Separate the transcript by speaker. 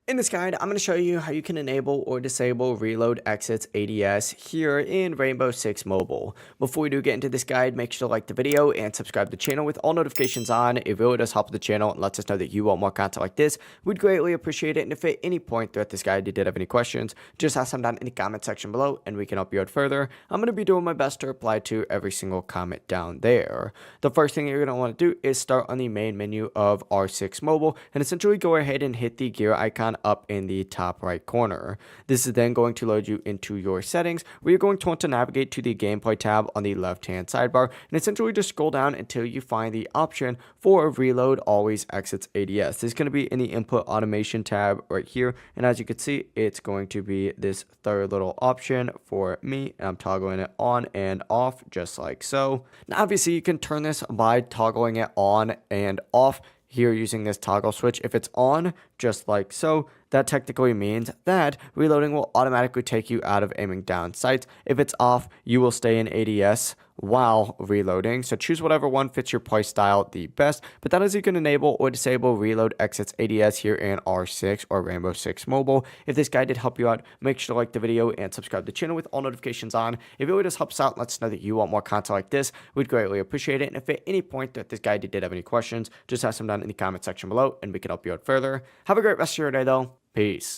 Speaker 1: In this guide, I'm going to show you how you can enable or disable Reload Exits ADS here in Rainbow Six Mobile. Before we do get into this guide, make sure to like the video and subscribe to the channel with all notifications on. It really does help the channel and lets us know that you want more content like this. We'd greatly appreciate it, and if at any point throughout this guide you did have any questions, just ask them down in the comment section below and we can help you out further. I'm going to be doing my best to reply to every single comment down there. The first thing you're going to want to do is start on the main menu of R6 Mobile and essentially go ahead and hit the gear icon up in the top right corner. This is then going to load you into your settings, where you're going to want to navigate to the gameplay tab on the left hand sidebar and essentially just scroll down until you find the option for Reload Always Exits ADS. This is going to be in the input automation tab right here, and as you can see, it's going to be this third little option for me, and I'm toggling it on and off just like so. Now obviously you can turn this by toggling it on and off here using this toggle switch. If it's on, just like so, that technically means that reloading will automatically take you out of aiming down sights. If it's off, you will stay in ADS while reloading. So choose whatever one fits your play style the best. But that is you can enable or disable Reload Exits ADS here in R6 or Rainbow Six Mobile. If this guide did help you out, make sure to like the video and subscribe to the channel with all notifications on. It really does help us out and lets us know that you want more content like this. We'd greatly appreciate it. And if at any point that this guide did have any questions, just ask them down in the comment section below and we can help you out further. Have a great rest of your day though. Peace.